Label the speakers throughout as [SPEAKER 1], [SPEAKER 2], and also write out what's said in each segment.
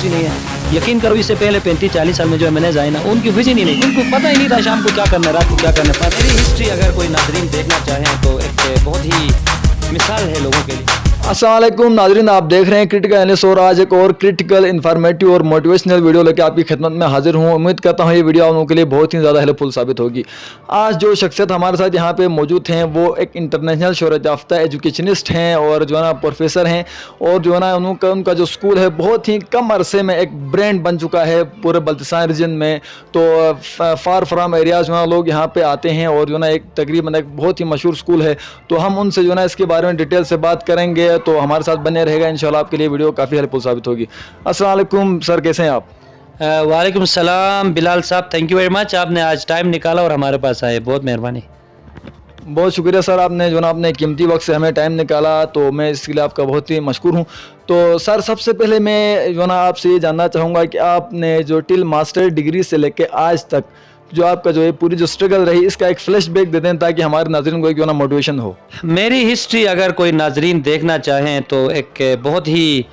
[SPEAKER 1] History नहीं है। यकीन करो इससे पहले 35-40 साल में जो एमएनएज आए ना, उनकी विजन ही नहीं, उनको पता ही नहीं था शाम को क्या करना है, रात को क्या करना है। मेरी हिस्ट्री अगर कोई नाज़रीन देखना चाहें तो एक बहुत ही मिसाल है लोगों के लिए।
[SPEAKER 2] अस्सलाम वालेकुम नाज़रीन, आप देख रहे हैं क्रिटिकल एनालिसिस और आज एक और क्रिटिकल इन्फॉर्मेटिव और मोटिवेशनल वीडियो लेकर आपकी खिदमत में हाजिर हूं। उम्मीद करता हूं ये वीडियो आप लोगों के लिए बहुत ही ज़्यादा हेल्पफुल साबित होगी। आज जो शख्सियत हमारे साथ यहाँ पे मौजूद हैं वो एक इंटरनेशनल शोहरत याफ्ता एजुकेशनिस्ट हैं और जो है ना प्रोफेसर हैं, और जो है ना उनका जो स्कूल है बहुत ही कम अरसे में एक ब्रांड बन चुका है पूरे बल्तिस्तान रीजन में। तो फार फ्राम एरियाज जो है लोग यहाँ पे आते हैं और जो है ना एक तकरीबन एक बहुत ही मशहूर स्कूल है। तो हम उनसे जो है ना इसके बारे में डिटेल से बात करेंगे, तो हमारे साथ बने रहेगा, इंशाल्लाह आपके लिए वीडियो काफ़ी हेल्पफुल साबित होगी। अस्सलाम वालेकुम सर, कैसे हैं आप?
[SPEAKER 1] वालेकुम सलाम बिलाल साहब, थैंक यू वेरी मच, आपने आज टाइम निकाला और हमारे पास आए, बहुत मेहरबानी।
[SPEAKER 2] बहुत शुक्रिया सर, आपने जो ना अपने कीमती वक्त से हमें टाइम निकाला, तो मैं इसके लिए आपका बहुत ही मशकूर हूँ। तो सर सबसे पहले मैं जो ना आपसे ये जानना चाहूँगा कि आपने जो टिल मास्टर डिग्री से लेके आज तक जो आपका जो है पूरी जो स्ट्रगल रही, इसका एक फ्लैशबैक दे दें ताकि हमारे नाज़रीन को एक जो ना मोटिवेशन हो।
[SPEAKER 1] मेरी हिस्ट्री अगर कोई नाज़रीन देखना चाहें तो एक बहुत ही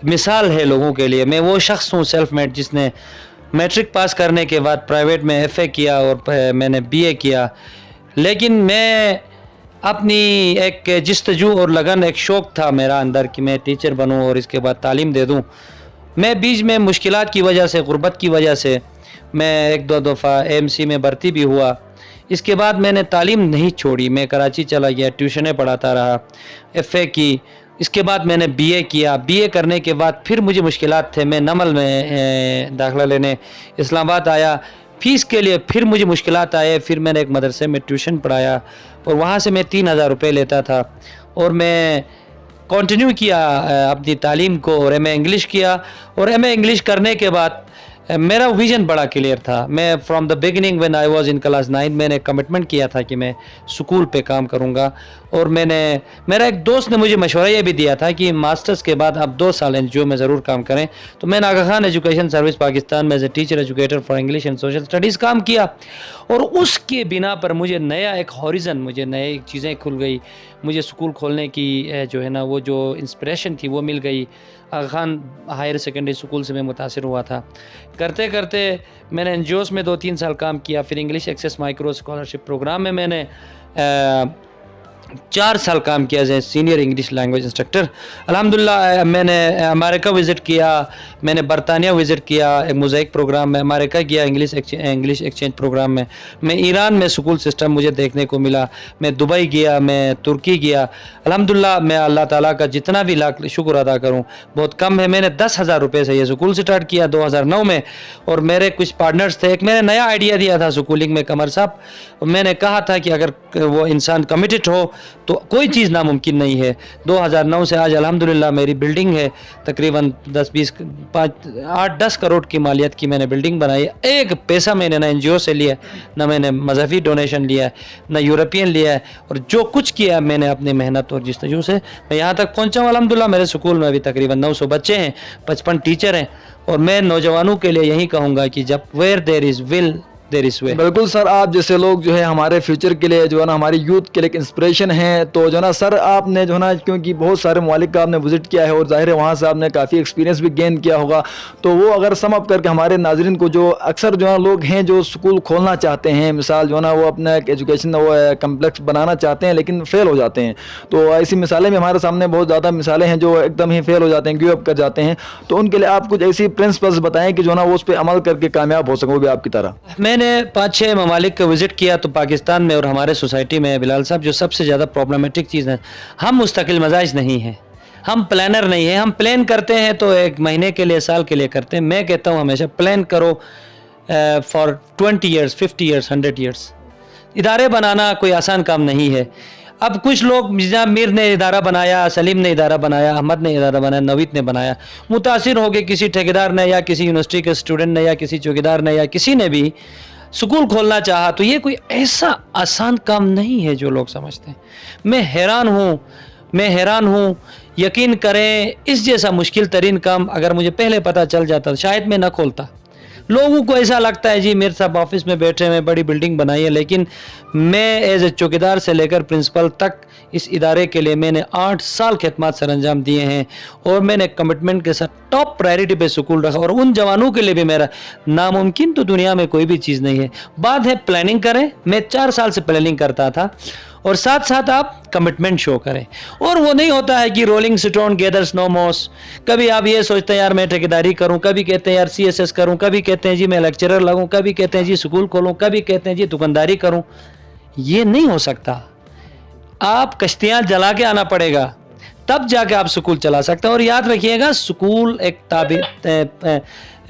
[SPEAKER 1] मिसाल है लोगों के लिए। मैं वो शख्स हूँ सेल्फ मेड जिसने मैट्रिक पास करने के बाद प्राइवेट में एफए किया और मैंने बीए किया, लेकिन मैं अपनी एक जिस्तजू और लगन, एक शौक़ था मेरा अंदर कि मैं टीचर बनूं और इसके बाद तालीम दे दूं। मैं बीच में मुश्किलात की वजह से, गुर्बत की वजह से मैं एक दो दफ़ा एएमसी में भर्ती भी हुआ। इसके बाद मैंने तालीम नहीं छोड़ी, मैं कराची चला गया, ट्यूशनें पढ़ाता रहा, एफए की। इसके बाद मैंने बीए किया। बीए करने के बाद फिर मुझे मुश्किलात थे, मैं नमल में दाखिला लेने इस्लामाबाद आया, फ़ीस के लिए फिर मुझे मुश्किलात आए। फिर मैंने एक मदरसे में ट्यूशन पढ़ाया और वहाँ से मैं 3000 रुपये लेता था और मैं कंटिन्यू किया अपनी तालीम को और एमए इंग्लिश किया। और एमए इंग्लिश करने के बाद मेरा विज़न बड़ा क्लियर था। मैं from the beginning when I was in class 9 मैंने कमिटमेंट किया था कि मैं स्कूल पे काम करूंगा। और मेरा एक दोस्त ने मुझे मशवरा ये भी दिया था कि मास्टर्स के बाद आप 2 साल एनजीओ में ज़रूर काम करें। तो मैंने आगा खान एजुकेशन सर्विस पाकिस्तान में as a teacher educator for English and social studies काम किया। और उसके बिना पर मुझे नया एक हॉरिज़न, मुझे नई चीज़ें खुल गई, मुझे स्कूल खोलने की जो है ना वो जो इंस्पिरेशन थी वो मिल गई। आगा खान हायर सेकेंडरी स्कूल से मैं मुतासिर हुआ था। करते करते मैंने एनजीओस में 2-3 साल काम किया। फिर English access micro scholarship program में मैंने 4 साल काम किया as a senior English language instructor. अल्हम्दुलिल्लाह मैंने अमेरिका विज़िट किया, मैंने बरतानिया विज़िट किया, एक मोज़ाइक प्रोग्राम में अमेरिका गया, इंग्लिश एक्सचेंज प्रोग्राम में। मैं ईरान में स्कूल सिस्टम मुझे देखने को मिला, मैं दुबई गया, मैं तुर्की गया। अल्हम्दुलिल्लाह मैं अल्लाह ताला का जितना भी लाख शुक्र अदा करूँ बहुत कम है। मैंने 10,000 रुपये से ये स्कूल स्टार्ट किया 2009 में। और मेरे कुछ पार्टनर्स थे, एक मैंने नया आइडिया दिया था स्कूलिंग में, कमर साहब, मैंने कहा था कि अगर वो इंसान कमिटेड हो तो कोई चीज़ नामुमकिन नहीं है। 2009 से आज अल्हम्दुलिल्लाह मेरी बिल्डिंग है, तकरीबन 8-10 करोड़ की मालियत की मैंने बिल्डिंग बनाई। एक पैसा मैंने ना एनजीओ से लिया, ना मैंने मजहबी डोनेशन लिया है, ना यूरोपियन लिया है, और जो कुछ किया मैंने अपनी मेहनत और जिस्तजू से मैं यहाँ तक पहुँचा हूँ। अल्हम्दुलिल्लाह मेरे स्कूल में अभी तकरीबन 900 बच्चे हैं, 55 टीचर हैं। और मैं नौजवानों के लिए यही कहूँगा कि जब where there is will there is way.
[SPEAKER 2] बिल्कुल सर, आप जैसे लोग जो है हमारे फ्यूचर के लिए जो है ना हमारी यूथ के लिए एक इंस्पिरेशन है। तो जो है ना सर आपने जो है ना क्योंकि बहुत सारे ममालिक का आपने विजिट किया है और ज़ाहिर है वहाँ से आपने काफ़ी एक्सपीरियंस भी गेन किया होगा। तो वो अगर सम अप करके हमारे नाजरीन को, जो अक्सर जो है लोग हैं जो स्कूल खोलना चाहते हैं, मिसाल जो है ना वो अपना एक एजुकेशन वो कम्प्लेक्स बनाना चाहते हैं लेकिन फेल हो जाते हैं। तो ऐसी मिसालें भी हमारे सामने बहुत ज़्यादा मिसालें हैं जो एकदम ही फेल हो जाते हैं, गिव अप कर जाते हैं। तो उनके लिए आप कुछ ऐसी प्रिंसिपल्स बताएं कि जो ना वो उस पर अमल करके कामयाब हो सकें, वो भी आपकी तरह।
[SPEAKER 1] मैंने 5-6 ममालिक को विज़िट किया तो पाकिस्तान में और हमारे सोसाइटी में बिलाल साहब जो सबसे ज़्यादा प्रॉब्लमेटिक चीज़ है, हम मुस्तकिल मजाज नहीं हैं, हम प्लानर नहीं हैं। हम प्लान करते हैं तो 1 महीने के लिए, साल के लिए करते हैं। मैं कहता हूँ हमेशा प्लान करो फॉर 20 ईयर्स, 50 ईयर्स, 100 ईयर्स। इदारे बनाना कोई आसान काम नहीं है। अब कुछ लोग, मिर्ज़ा मीर ने इदारा बनाया, सलीम ने इदारा बनाया, अहमद ने इदारा बनाया, नवीद ने बनाया, मुतासिर हो गए किसी ठेकेदार ने या किसी यूनिवर्सिटी के स्टूडेंट ने या किसी चौकीदार ने या किसी ने भी स्कूल खोलना चाहा। तो ये कोई ऐसा आसान काम नहीं है जो लोग समझते हैं। मैं हैरान हूँ, यकीन करें, इस जैसा मुश्किल तरीन काम अगर मुझे पहले पता चल जाता तो शायद मैं न खोलता। लोगों को ऐसा लगता है जी मेरे साहब ऑफिस में बैठे हुए बड़ी बिल्डिंग बनाई है, लेकिन मैं एज ए चौकीदार से लेकर प्रिंसिपल तक इस इदारे के लिए मैंने 8 साल खिदमत सर अंजाम दिए हैं और मैंने कमिटमेंट के साथ टॉप प्रायोरिटी पे स्कूल रखा। और उन जवानों के लिए भी मेरा नामुमकिन तो दुनिया में कोई भी चीज़ नहीं है। बात है प्लानिंग करें, मैं 4 साल से प्लानिंग करता था, और साथ साथ आप कमिटमेंट शो करें। और वो नहीं होता है कि rolling stone gathers no moss. कभी आप ये सोचते हैं यार मैं ठेकेदारी करूं, कभी कहते हैं यार CSS करूं, कभी कहते हैं जी मैं लेक्चरर लगूं, कभी कहते हैं जी स्कूल खोलूं, कभी कहते हैं जी दुकानदारी करूं। ये नहीं हो सकता। आप कश्तियां जला के आना पड़ेगा, तब जाके आप स्कूल चला सकते हैं। और याद रखिएगा स्कूल एक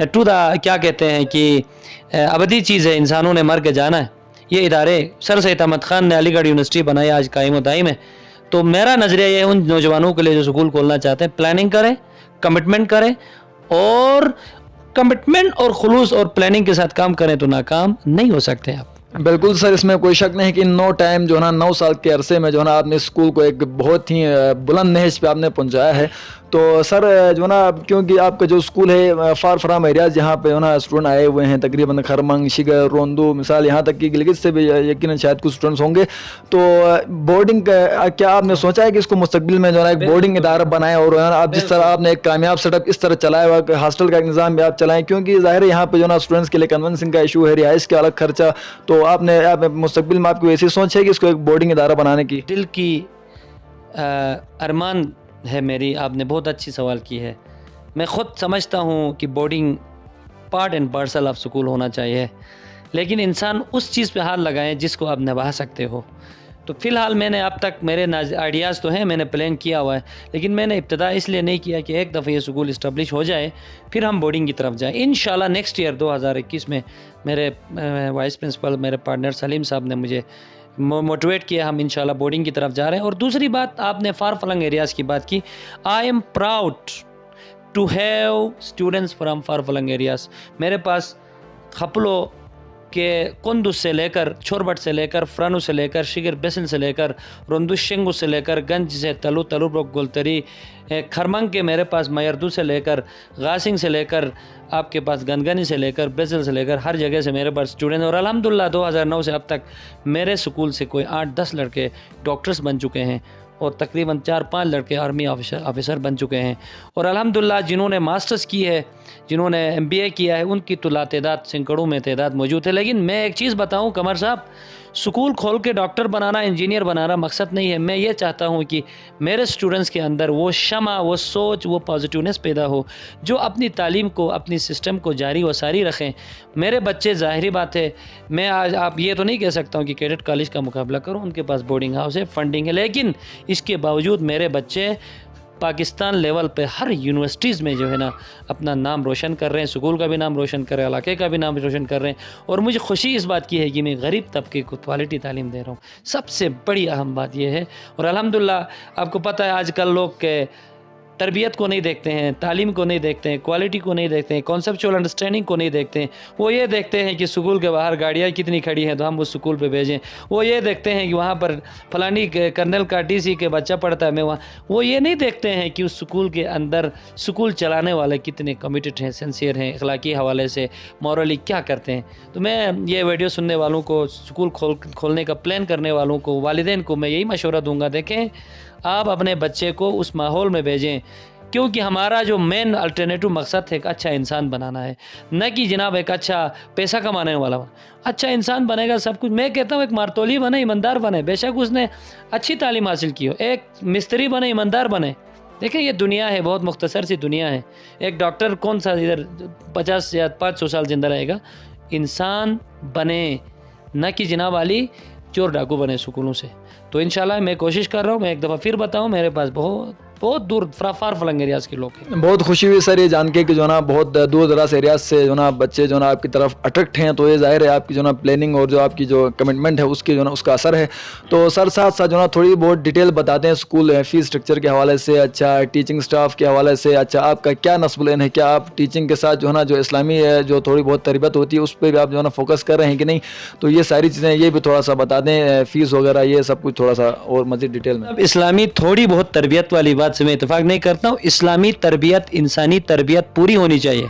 [SPEAKER 1] टू द क्या कहते हैं कि अबदी चीज़ है, इंसानों ने मर के जाना है। ये इदारे सर सैयद अहमद ख़ान ने अलीगढ़ यूनिवर्सिटी बनाई, आज कायम व दायम है। तो मेरा नज़रिया ये है उन नौजवानों के लिए जो स्कूल खोलना चाहते हैं, प्लानिंग करें, कमिटमेंट करें, और कमिटमेंट और खुलूस और प्लानिंग के साथ काम करें तो नाकाम नहीं हो सकते आप।
[SPEAKER 2] बिल्कुल सर, इसमें कोई शक नहीं कि इन 9 साल के अरसे में जो है ना आपने स्कूल को एक बहुत ही बुलंद नहज पे आपने पहुंचाया है। तो सर जो है ना, क्योंकि आपका जो स्कूल है फार फ्राम एरियाज जहाँ पे जो ना स्टूडेंट आए हुए हैं, तकरीबन खरमंग, शिगर, रोंदू, मिसाल यहाँ तक कि गिलगित से भी यकीनन शायद कुछ स्टूडेंट्स होंगे। तो बोर्डिंग क्या आपने सोचा है कि इसको मुस्तकबिल में जो है ना एक बोर्डिंग इदारा बनाएं, और आप जिस तरह आपने एक कामयाब सेटअप इस तरह चलाया हुआ, हॉस्टल का एक निज़ाम भी आप चलाएं, क्योंकि ज़ाहिर है यहाँ पे जो ना स्टूडेंट्स के लिए कन्वेंसिंग का इशू है, रिहाइश का अलग खर्चा। तो आपने मुस्तकबिल में आपकी ऐसी सोच है कि इसको एक बोर्डिंग इदारा बनाने की?
[SPEAKER 1] दिल की अरमान है मेरी। आपने बहुत अच्छी सवाल की है। मैं ख़ुद समझता हूँ कि boarding part and parcel of school होना चाहिए, लेकिन इंसान उस चीज़ पे हाथ लगाए जिसको आप निभा सकते हो। तो फ़िलहाल मैंने अब तक मेरे आइडियाज़ तो हैं, मैंने प्लान किया हुआ है, लेकिन मैंने इब्तिदा इसलिए नहीं किया कि एक दफ़ा ये स्कूल इस्टब्लिश हो जाए फिर हम बोर्डिंग की तरफ जाएं। इंशाल्लाह नेक्स्ट ईयर 2021 में मेरे वाइस प्रिंसिपल, मेरे पार्टनर सलीम साहब ने मुझे मोटिवेट किया, हम इंशाल्लाह बोर्डिंग की तरफ जा रहे हैं। और दूसरी बात, आपने फार फ्लंग एरियाज़ की बात की। I am proud to have students from far flung areas. मेरे पास खपलो के कुंदुस से लेकर, छोरबट से लेकर, फ्रानू से लेकर, शिगर बेसिल से लेकर, रोंदुशंगू से लेकर, गंज से तलु गोलतरी, खरमंग के मेरे पास मयरदू से लेकर, गासिंग से लेकर, आपके पास गनगनी से लेकर, बेसिल से लेकर, हर जगह से मेरे पास स्टूडेंट। और अल्हम्दुलिल्लाह 2009 से अब तक मेरे स्कूल से कोई 8-10 लड़के डॉक्टर्स बन चुके हैं, और तकरीबन 4-5 लड़के आर्मी ऑफिसर बन चुके हैं। और अल्हम्दुलिल्लाह जिन्होंने मास्टर्स की है, जिन्होंने MBA किया है, उनकी तो लातेदाद सैकड़ों में तादाद मौजूद है। लेकिन मैं एक चीज़ बताऊं कमर साहब, स्कूल खोल के डॉक्टर बनाना, इंजीनियर बनाना मकसद नहीं है। मैं ये चाहता हूँ कि मेरे स्टूडेंट्स के अंदर वो शमा, वो सोच, वो पॉजिटिवनेस पैदा हो, जो अपनी तालीम को, अपनी सिस्टम को जारी व सारी रखें। मेरे बच्चे, ज़ाहिरी बात है, मैं आज आप ये तो नहीं कह सकता हूँ कि कैडेट कॉलेज का मुकाबला करूँ, उनके पास बोर्डिंग हाउस है, फंडिंग है, लेकिन इसके बावजूद मेरे बच्चे पाकिस्तान लेवल पे हर यूनिवर्सिटीज़ में जो है ना अपना नाम रोशन कर रहे हैं, स्कूल का भी नाम रोशन कर रहे हैं, इलाके का भी नाम रोशन कर रहे हैं। और मुझे खुशी इस बात की है कि मैं गरीब तबके को क्वालिटी तालीम दे रहा हूँ। सबसे बड़ी अहम बात यह है। और अल्हम्दुलिल्लाह आपको पता है आजकल लोग के तरबियत को नहीं देखते हैं, तालीम को नहीं देखते हैं, क्वालिटी को नहीं देखते हैं, कॉन्सेप्चुअल अंडरस्टैंडिंग को नहीं देखते हैं। वो ये देखते हैं कि स्कूल के बाहर गाड़ियाँ कितनी खड़ी हैं तो हम उस स्कूल पे भेजें। वो ये देखते हैं कि वहाँ पर फलानी कर्नल का DC के बच्चा पढ़ता है, मैं वहाँ। वो ये नहीं देखते हैं कि उस स्कूल के अंदर स्कूल चलाने वाले कितने कमिटेड हैं, सिंसियर हैं, अखलाकी हवाले से मॉरली क्या करते हैं। तो मैं ये वीडियो सुनने वालों को, स्कूल खोलने का प्लान करने वालों को, वालिदैन को मैं यही मशवरा दूँगा, देखें आप अपने बच्चे को उस माहौल में भेजें, क्योंकि हमारा जो मेन अल्टरनेटिव मकसद है एक अच्छा इंसान बनाना है, न कि जनाब एक अच्छा पैसा कमाने वाला। अच्छा इंसान बनेगा सब कुछ। मैं कहता हूँ एक मारतोली बने, ईमानदार बने, बेशक उसने अच्छी तालीम हासिल की हो, एक मिस्त्री बने, ईमानदार बने। देखें ये दुनिया है, बहुत मुख्तसर सी दुनिया है। एक डॉक्टर कौन सा इधर 50 या 500 साल ज़िंदा रहेगा। इंसान बने, न कि जनाब वाली चोर डाकू बने स्कूलों से। तो इंशाल्लाह मैं कोशिश कर रहा हूँ। मैं एक दफ़ा फिर बताऊँ, मेरे पास बहुत दूर फार फ्लंग एरियाज़ के लोग हैं।
[SPEAKER 2] बहुत खुशी हुई सर ये जान के कि जो ना बहुत दूर दराज एरियाज से जो ना बच्चे जो ना आपकी तरफ अट्रैक्ट हैं। तो ये जाहिर है आपकी जो ना प्लानिंग और जो आपकी जो कमिटमेंट है उसकी जो ना उसका असर है। तो सर साथ साथ जो ना थोड़ी बहुत डिटेल बताते हैं स्कूल फीस स्ट्रक्चर के हवाले से, अच्छा टीचिंग स्टाफ के हवाले से, अच्छा आपका क्या नस्बुल है, क्या आप टीचिंग के साथ जो है ना जो इस्लामी है जो थोड़ी बहुत तरबियत होती है उस पर भी आप जो है ना फोकस कर रहे हैं कि नहीं। तो ये सारी चीज़ें ये भी थोड़ा सा बता दें, फ़ीस वगैरह ये सब कुछ थोड़ा सा और मज़ीद डिटेल में।
[SPEAKER 1] इस्लामी थोड़ी बहुत तरबियत वाली बात से मैं इतफाक़ नहीं करता हूँ। इस्लामी तरबियत, इंसानी तरबियत पूरी होनी चाहिए।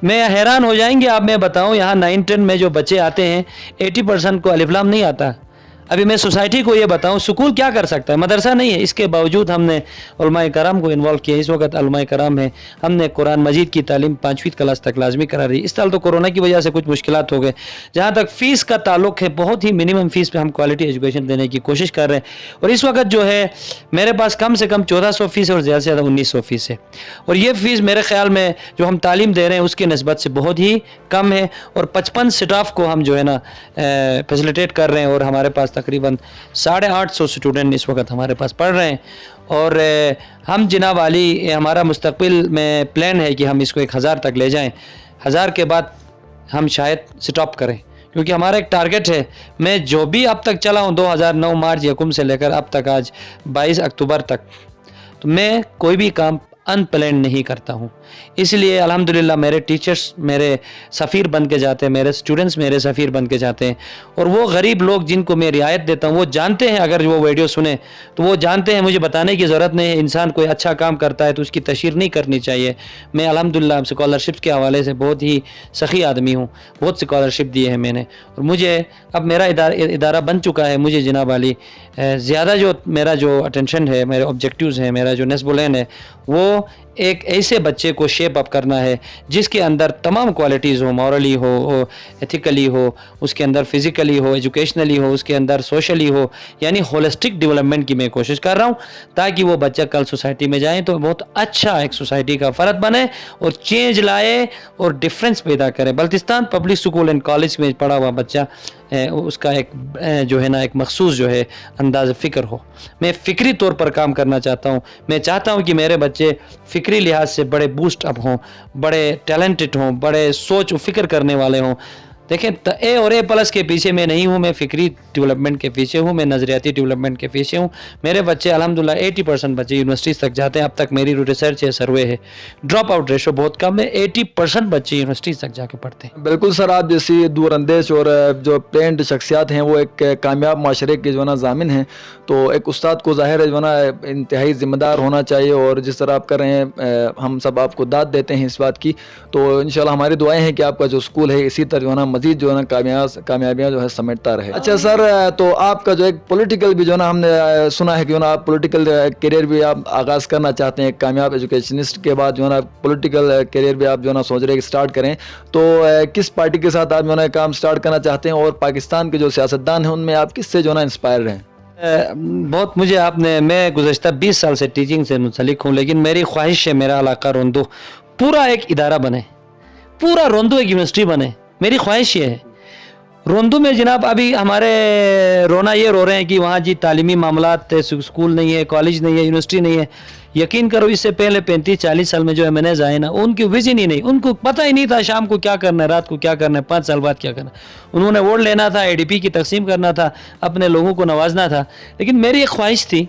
[SPEAKER 1] میں حیران ہو جائیں گے آپ میں بتاؤں یہاں 9-10 میں جو بچے آتے ہیں 80% کو الف لام نہیں آتا. ابھی میں سوسائٹی کو یہ بتاؤں سکول کیا کر سکتا ہے, مدرسہ نہیں ہے, اس کے باوجود ہم نے علماء کرام کو انوالو کیا. اس وقت علماء کرام ہیں, ہم نے قرآن مجید کی تعلیم 5ویں کلاس تک لازمی کرا دی. اس سال تو کورونا کی وجہ سے کچھ مشکلات ہو گئے. جہاں تک فیس کا تعلق ہے بہت ہی منیمم فیس پہ ہم کوالٹی ایجوکیشن دینے کی کوشش کر رہے ہیں, اور اس وقت جو ہے میرے پاس کم سے کم 1400 فیس اور زیادہ سے زیادہ 1900 فیس ہے, اور یہ فیس میرے خیال میں جو ہم تعلیم دے رہے ہیں اس کی نسبت سے بہت ہی کم ہے, اور 55 سٹاف کو ہم جو ہے نا فیسیلیٹیٹ کر رہے ہیں, اور ہمارے پاس تقریباً 850 اسٹوڈنٹ اس وقت ہمارے پاس پڑھ رہے ہیں. اور ہم جناب علی ہمارا مستقبل میں پلان ہے کہ ہم اس کو 1000 تک لے جائیں. 1000 کے بعد ہم شاید سٹاپ کریں, کیونکہ ہمارا ایک ٹارگٹ ہے. میں جو بھی اب تک چلا ہوں 2009 مارچ یکم سے لے کر اب تک آج 22 اکتوبر تک, تو میں کوئی بھی کام ان پلان نہیں کرتا ہوں. اس لیے الحمدللہ میرے ٹیچرز میرے سفیر بن کے جاتے ہیں, میرے سٹوڈنٹس میرے سفیر بن کے جاتے ہیں, اور وہ غریب لوگ جن کو میں رعایت دیتا ہوں وہ جانتے ہیں, اگر وہ ویڈیو سنیں تو وہ جانتے ہیں, مجھے بتانے کی ضرورت نہیں ہے. انسان کوئی اچھا کام کرتا ہے تو اس کی تشہیر نہیں کرنی چاہیے. میں الحمدللہ اسکالرشپ کے حوالے سے بہت ہی سخی آدمی ہوں, بہت اسکالرشپ دیے ہیں میں نے, اور مجھے اب میرا ادارہ بن چکا ہے. مجھے جناب علی زیادہ جو میرا جو اٹینشن ہے, میرے آبجیکٹیوز ہیں, میرا جو نصب العین ہے, وہ ایک ایسے بچے کو شیپ اپ کرنا ہے جس کے اندر تمام کوالٹیز ہو, مورلی ہو, ایتھیکلی ہو, اس کے اندر فزیکلی ہو, ایجوکیشنلی ہو, اس کے اندر سوشلی ہو, یعنی ہولسٹک ڈیولپمنٹ کی میں کوشش کر رہا ہوں, تاکہ وہ بچہ کل سوسائٹی میں جائیں تو بہت اچھا ایک سوسائٹی کا فرد بنے اور چینج لائے اور ڈفرینس پیدا کرے. Baltistan public school and college میں پڑھا ہوا بچہ اس کا ایک جو ہے نا ایک مخصوص جو ہے انداز فکر ہو. میں فکری طور پر کام کرنا چاہتا ہوں. میں چاہتا ہوں کہ میرے بچے فکری لحاظ سے بڑے بوسٹ اپ ہوں, بڑے ٹیلنٹڈ ہوں, بڑے سوچ و فکر کرنے والے ہوں. دیکھیں اے اور A+ کے پیچھے میں نہیں ہوں, میں فکری ڈیولپمنٹ کے پیچھے ہوں, میں نظریاتی ڈیولپمنٹ کے پیچھے ہوں. میرے بچے الحمدللہ 80% بچے یونیورسٹیز تک جاتے ہیں. اب تک میری ریسرچ ہے, سروے ہے, ڈراپ آؤٹ ریشو بہت کم ہے. 80% بچے یونیورسٹیز تک جا کے پڑھتے ہیں.
[SPEAKER 2] بالکل سر, آپ جیسی دور اندیش اور جو پلینڈ شخصیات ہیں وہ ایک کامیاب معاشرے کے جو ہے نا ضامن ہیں. تو ایک استاد کو ظاہر ہے جو ہے نا انتہائی ذمہ دار ہونا چاہیے, اور جس طرح آپ کر رہے ہیں ہم سب آپ کو داد دیتے ہیں اس بات کی. تو انشاءاللہ ہماری دعائیں ہیں کہ آپ کا جو اسکول ہے اسی طرح جو ہے نا مزید جو ہے نا کامیابیاں جو ہے سمیٹتا رہے. اچھا سر, تو آپ کا جو ایک پولیٹیکل بھی جو ہے نا ہم نے سنا ہے کہ جو ہے نا آپ پولیٹیکل کیریئر بھی آپ آغاز کرنا چاہتے ہیں, ایک کامیاب ایجوکیشنسٹ کے بعد جو ہے نا پولیٹیکل کیریئر بھی آپ جو ہے نا سوچ رہے ہیں کہ اسٹارٹ کریں. تو کس پارٹی کے ساتھ آپ جو ہے نا کام اسٹارٹ کرنا چاہتے ہیں, اور پاکستان کے جو سیاستدان ہیں ان میں آپ کس سے جو ہے نا انسپائر ہیں؟
[SPEAKER 1] بہت مجھے میں گزشتہ 20 سال سے ٹیچنگ سے منسلک ہوں, لیکن میری خواہش ہے میرا علاقہ روندو پورا ایک ادارہ بنے, پورا روندو ایک یونیورسٹی بنے. میری خواہش یہ ہے. روندو میں جناب ابھی ہمارے رونا یہ رو رہے ہیں کہ وہاں جی تعلیمی معاملات اسکول نہیں ہے, کالج نہیں ہے, یونیورسٹی نہیں ہے. یقین کرو اس سے پہلے 35-40 سال میں جو MNAs آئے نا, ان کی ویژن ہی نہیں, ان کو پتہ ہی نہیں تھا شام کو کیا کرنا ہے, رات کو کیا کرنا ہے, 5 سال بعد کیا کرنا ہے. انہوں نے ووٹ لینا تھا, ADP کی تقسیم کرنا تھا, اپنے لوگوں کو نوازنا تھا. لیکن میری ایک خواہش تھی,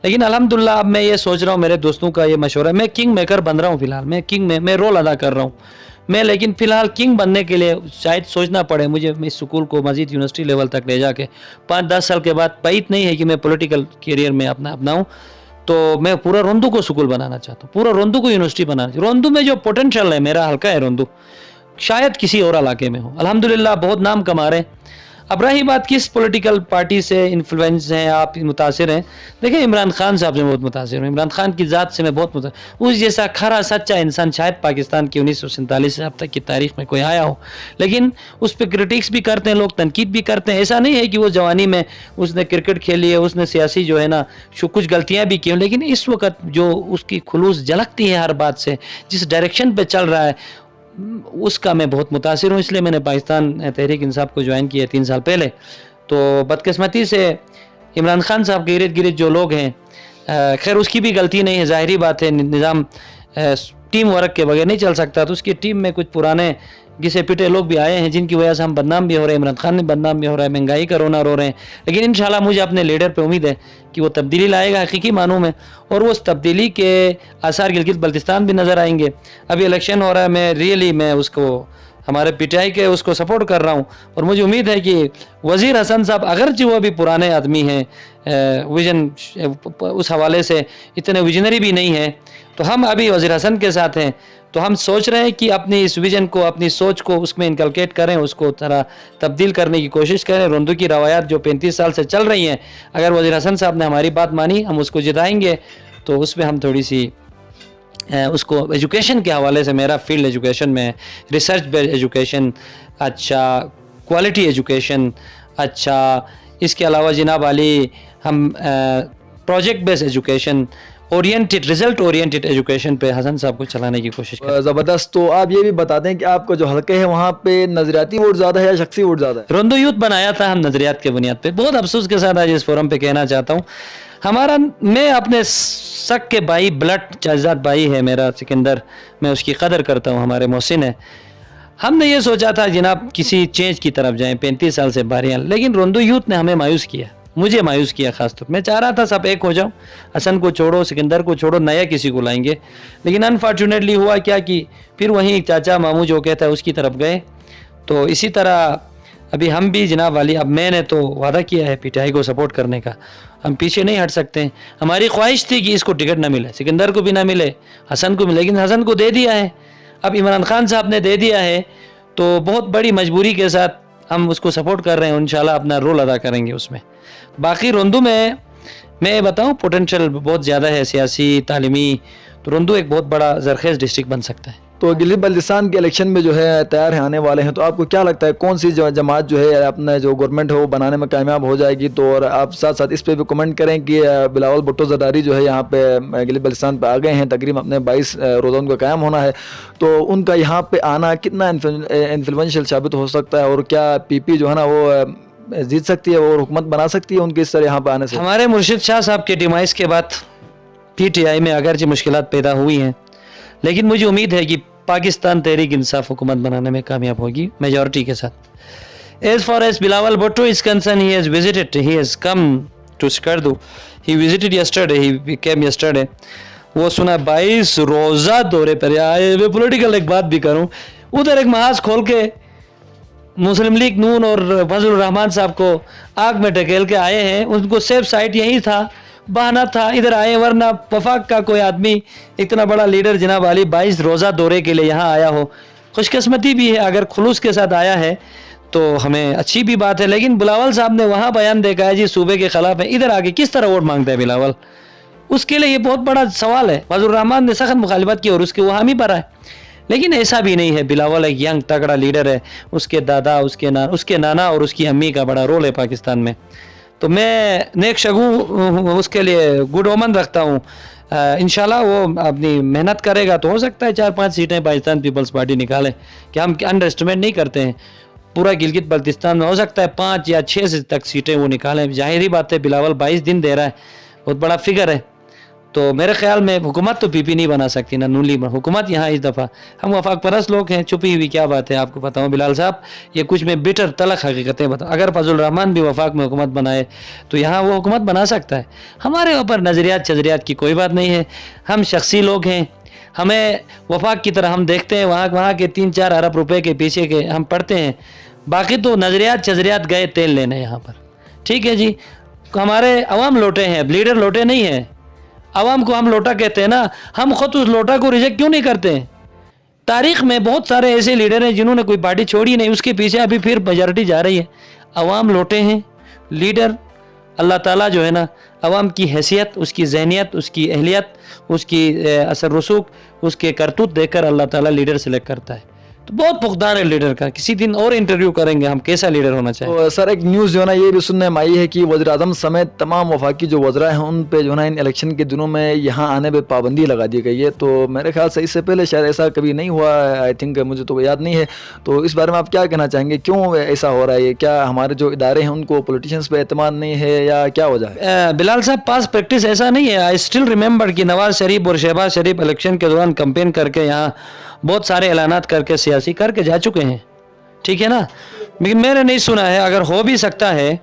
[SPEAKER 1] لیکن الحمدللہ اب میں یہ سوچ رہا ہوں, میرے دوستوں کا یہ مشورہ ہے, میں کنگ میکر بن رہا ہوں فی الحال. میں رول ادا کر رہا ہوں میں, لیکن فی الحال کنگ بننے کے لیے شاید سوچنا پڑے مجھے اس سکول کو مزید یونیورسٹی لیول تک لے جا کے 5-10 سال کے بعد. بعید نہیں ہے کہ میں پولیٹیکل کیریئر میں اپناؤں, تو میں پورا روندو کو سکول بنانا چاہتا ہوں, پورا روندو کو یونیورسٹی بنانا چاہتا ہوں. روندو میں جو پوٹینشیل ہے, میرا حلقہ ہے روندو, شاید کسی اور علاقے میں ہو. الحمدللہ بہت نام کما رہے ہیں. اب رہی بات کس پولیٹیکل پارٹی سے انفلوئنس ہیں آپ, متاثر ہیں, دیکھیں عمران خان صاحب سے بہت متاثر ہوں. عمران خان کی ذات سے میں بہت متاثر. اس جیسا کھرا سچا انسان شاید پاکستان کی 1947 سے اب تک کی تاریخ میں کوئی آیا ہو. لیکن اس پہ کرٹکس بھی کرتے ہیں لوگ, تنقید بھی کرتے ہیں. ایسا نہیں ہے کہ وہ جوانی میں اس نے کرکٹ کھیلی ہے, اس نے سیاسی جو ہے نا کچھ غلطیاں بھی کی ہیں, لیکن اس وقت جو اس کی خلوص جھلکتی ہے ہر بات سے, جس ڈائریکشن پہ چل رہا ہے, اس کا میں بہت متاثر ہوں. اس لیے میں نے پاکستان تحریک انصاف کو جوائن کیا 3 سال پہلے. تو بدقسمتی سے عمران خان صاحب کے ارد گرد جو لوگ ہیں, خیر اس کی بھی غلطی نہیں ہے, ظاہری بات ہے, نظام ٹیم ورک کے بغیر نہیں چل سکتا. تو اس کی ٹیم میں کچھ پرانے گھسے پٹے لوگ بھی آئے ہیں جن کی وجہ سے ہم بدنام بھی ہو رہے ہیں, عمران خان نے بدنام بھی ہو رہا ہے, مہنگائی کا رونا رو رہے ہیں. لیکن انشاءاللہ مجھے اپنے لیڈر پہ امید ہے کہ وہ تبدیلی لائے گا حقیقی معنوں میں, اور وہ اس تبدیلی کے آثار گلگت بلتستان بھی نظر آئیں گے. ابھی الیکشن ہو رہا ہے, میں اس کو ہمارے پی ٹی آئی کے اس کو سپورٹ کر رہا ہوں. اور مجھے امید ہے کہ وزیر حسن صاحب اگرچہ وہ بھی پرانے آدمی ہیں, ویژن اس حوالے سے اتنے ویژنری بھی نہیں ہیں, تو ہم ابھی وزیر حسن کے ساتھ ہیں. تو ہم سوچ رہے ہیں کہ اپنی اس ویژن کو, اپنی سوچ کو اس میں انکلکیٹ کریں, اس کو طرح تبدیل کرنے کی کوشش کریں. روندو کی روایات جو 35 سال سے چل رہی ہیں, اگر وزیر حسن صاحب نے ہماری بات مانی, ہم اس کو جتائیں گے, تو اس میں ہم تھوڑی سی اس کو ایجوکیشن کے حوالے سے, میرا فیلڈ ایجوکیشن میں, ریسرچ بیسڈ ایجوکیشن, اچھا کوالٹی ایجوکیشن, اچھا اس کے علاوہ جناب علی ہم project based education, oriented result oriented education پہ حسن صاحب کو چلانے کی کوشش کریں.
[SPEAKER 2] زبردست. تو آپ یہ بھی بتا دیں کہ آپ کا جو حلقہ ہے وہاں پہ نظریاتی ووٹ زیادہ ہے یا شخصی ووٹ زیادہ ہے؟
[SPEAKER 1] روندو یوتھ بنایا تھا ہم نظریات کے بنیاد پہ. بہت افسوس کے ساتھ آج اس فورم پہ کہنا چاہتا ہوں, ہمارا, میں اپنے سک کے بھائی, بلڈ جائزاد بھائی ہے میرا سکندر, میں اس کی قدر کرتا ہوں, ہمارے محسن ہے. ہم نے یہ سوچا تھا جناب کسی چینج کی طرف جائیں, 35 سال سے باریاں, لیکن روندو یوتھ نے ہمیں مایوس کیا, مجھے مایوس کیا خاص طور. میں چاہ رہا تھا سب ایک ہو جاؤں, حسن کو چھوڑو, سکندر کو چھوڑو, نیا کسی کو لائیں گے, لیکن انفارچونیٹلی ہوا کیا کہ پھر وہیں چاچا ماموں جو کہتا ہے اس کی طرف گئے. تو اسی طرح ابھی ہم بھی جناب والی, اب میں نے تو وعدہ کیا ہے پی ٹی آئی کو سپورٹ کرنے کا, ہم پیچھے نہیں ہٹ سکتے ہیں. ہماری خواہش تھی کہ اس کو ٹکٹ نہ ملے, سکندر کو بھی نہ ملے, حسن کو ملے, لیکن حسن کو دے دیا ہے, اب عمران خان صاحب نے دے دیا ہے, تو بہت بڑی مجبوری کے ساتھ ہم اس کو سپورٹ کر رہے ہیں. انشاءاللہ اپنا رول ادا کریں گے اس میں. باقی روندو میں بتاؤں پوٹینشیل بہت زیادہ ہے, سیاسی, تعلیمی, تو روندو ایک بہت بڑا زرخیز ڈسٹرکٹ بن سکتا ہے.
[SPEAKER 2] تو گلگت بلتستان کے الیکشن میں جو ہے تیار ہیں آنے والے ہیں, تو آپ کو کیا لگتا ہے کون سی جماعت جو ہے اپنا جو گورنمنٹ ہے وہ بنانے میں کامیاب ہو جائے گی؟ تو اور آپ ساتھ ساتھ اس پہ بھی کمنٹ کریں کہ بلاول بھٹو زرداری جو ہے یہاں پہ گلگت بلتستان پہ آ گئے ہیں, تقریباً اپنے 22 روزہ ان کا قیام ہونا ہے, تو ان کا یہاں پہ آنا کتنا انفلوئنشل ثابت ہو سکتا ہے, اور کیا پی پی جو ہے نا وہ جیت سکتی ہے اور حکومت بنا سکتی ہے ان کے اس طرح یہاں پہ آنے سے؟
[SPEAKER 1] ہمارے مرشد شاہ صاحب کے ڈیمائز کے بعد پی ٹی آئی میں اگرچہ مشکلات پیدا ہوئی ہیں, لیکن مجھے امید ہے کہ پاکستان تحریک انصاف حکومت بنانے میں کامیاب ہوگی میجورٹی کے ساتھ. As far as Bilawal Bhutto is concerned, he has come to Skardu. He visited yesterday, he came yesterday. وہ سنا 22 روزہ دورے پر آئے. میں پولیٹیکل ایک بات بھی کروں, ادھر ایک محاذ کھول کے مسلم لیگ نون اور فضل الرحمان صاحب کو آگ میں ڈھکیل کے آئے ہیں. ان کو سیف سائٹ یہی تھا, بہانہ تھا, ادھر آئے, ورنہ وفاق کا کوئی آدمی اتنا بڑا لیڈر جناب علی 22 روزہ دورے کے لیے یہاں آیا ہو, خوش قسمتی بھی ہے. اگر خلوص کے ساتھ آیا ہے تو ہمیں اچھی بھی بات ہے, لیکن بلاول صاحب نے وہاں بیان دیکھا ہے جی صوبے کے خلاف ہے, ادھر آگے کس طرح ووٹ مانگتا ہے بلاول؟ اس کے لیے یہ بہت بڑا سوال ہے. فضل الرحمان نے سخت مخالفت کی اور اس کے وہ حامی بھرا ہے, لیکن ایسا بھی نہیں ہے. بلاول ایک ینگ تگڑا لیڈر ہے, اس کے دادا, اس کے نانا اور اس کی امی کا بڑا رول ہے پاکستان میں. تو میں نیک شگو اس کے لیے گڈ اومن رکھتا ہوں. انشاءاللہ وہ اپنی محنت کرے گا تو ہو سکتا ہے 4-5 سیٹیں پاکستان پیپلز پارٹی نکالے, کہ ہم انڈر اسٹیمیٹ نہیں کرتے ہیں. پورا گلگت بلتستان میں ہو سکتا ہے 5 یا 6 تک سیٹیں وہ نکالیں. ظاہری بات ہے بلاول 22 دن دے رہا ہے, بہت بڑا فگر ہے. تو میرے خیال میں حکومت تو پی پی نہیں بنا سکتی, نہ نون لیگ حکومت یہاں اس دفعہ. ہم وفاق پرست لوگ ہیں, چھپی ہوئی کیا بات ہے آپ کو بتاؤں بلال صاحب, یہ کچھ میں بٹر تلخ حقیقتیں بتاؤں. اگر فضل الرحمان بھی وفاق میں حکومت بنائے تو یہاں وہ حکومت بنا سکتا ہے. ہمارے اوپر نظریات چظریات کی کوئی بات نہیں ہے, ہم شخصی لوگ ہیں. ہمیں وفاق کی طرح ہم دیکھتے ہیں, وہاں کے 3-4 ارب روپے کے پیچھے کے ہم پڑھتے ہیں. باقی تو نظریات چظریات گئے تیل لینے یہاں پر. ٹھیک ہے جی, ہمارے عوام لوٹے ہیں, لیڈر لوٹے نہیں ہیں. عوام کو ہم لوٹا کہتے ہیں نا, ہم خود اس لوٹا کو ریجیکٹ کیوں نہیں کرتے ہیں؟ تاریخ میں بہت سارے ایسے لیڈر ہیں جنہوں نے کوئی پارٹی چھوڑی نہیں, اس کے پیچھے ابھی پھر میجارٹی جا رہی ہے. عوام لوٹے ہیں, لیڈر اللہ تعالیٰ جو ہے نا عوام کی حیثیت, اس کی ذہنیت, اس کی اہلیت, اس کی اثر رسوخ, اس کے کرتوت دیکھ کر اللہ تعالیٰ لیڈر سلیکٹ کرتا ہے. تو بہت پختار ہے لیڈر کا. کسی دن اور انٹرویو کریں گے ہم کیسا لیڈر ہونا چاہیے.
[SPEAKER 2] تو سر ایک نیوز جو ہے نا یہ بھی سننے میں آئی ہے کہ وزیر اعظم سمیت تمام وفاقی جو وزراء ہیں ان پہ جو ہے نا ان الیکشن کے دنوں میں یہاں آنے پہ پابندی لگا دی گئی ہے. تو میرے خیال سے اس سے پہلے شاید ایسا کبھی نہیں ہوا, آئی تھنک, مجھے تو یاد نہیں ہے. تو اس بارے میں آپ کیا کہنا چاہیں گے, کیوں ایسا ہو رہا ہے؟ کیا ہمارے جو ادارے ہیں ان کو پولیٹیشینس پہ اعتماد نہیں ہے یا کیا وجہ ہے؟
[SPEAKER 1] بلال صاحب پاس پریکٹس ایسا نہیں ہے. آئی اسٹل ریممبر کہ نواز شریف اور شہباز شریف الیکشن کے دوران کمپین کر کے یہاں بہت سارے اعلانات کر کے سیاسی کر کے جا چکے ہیں. ٹھیک ہے نا, لیکن میں نے نہیں سنا ہے. اگر ہو بھی سکتا ہے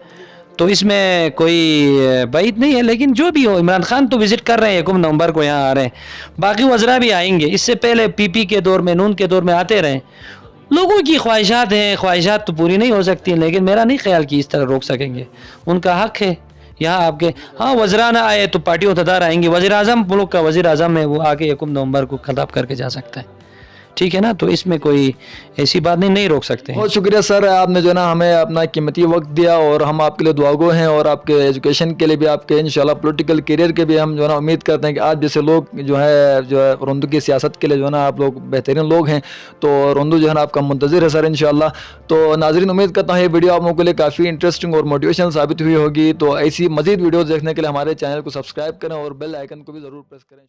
[SPEAKER 1] تو اس میں کوئی بعید نہیں ہے, لیکن جو بھی ہو, عمران خان تو وزٹ کر رہے ہیں 1 نومبر کو یہاں آ رہے ہیں, باقی وزراء بھی آئیں گے. اس سے پہلے پی پی کے دور میں, نون کے دور میں آتے رہے. लोगों की ख्वाहिशात हैं, ख्वाहिशात तो पूरी नहीं हो सकती, लेकिन मेरा नहीं ख्याल कि इस तरह रोक सकेंगे, उनका हक है। यहाँ आपके हाँ वज़रा ना आए तो पार्टी इक़्तिदार आएंगी, वज़ीर आज़म मुल्क का वज़ीर आज़म है, वो आके 1 नवंबर को खिताब करके जा सकता है, ठीक है ना। तो इसमें कोई ऐसी बात नहीं रोक सकते हैं।
[SPEAKER 2] बहुत शुक्रिया सर, आपने जो ना हमें अपना कीमती वक्त दिया और हम आपके लिए दुआगो हैं और आपके एजुकेशन के लिए भी, आपके इंशाल्लाह पॉलिटिकल करियर के भी हम जो है ना उम्मीद करते हैं कि आज जैसे लोग जो है रोंदू की सियासत के लिए जो है ना आप लोग बेहतरीन लोग हैं, तो रोंदू जो है ना आपका मुंतज़िर है सर इंशाल्लाह। तो नाज़रीन उम्मीद करता हूँ ये वीडियो आप लोगों के लिए काफ़ी इंटरेस्टिंग और मोटिवेशनल साबित हुई होगी। तो ऐसी मज़ीद वीडियोज़ देखने के लिए हमारे चैनल को सब्सक्राइब करें और बेल आइकन को भी ज़रूर प्रेस करें।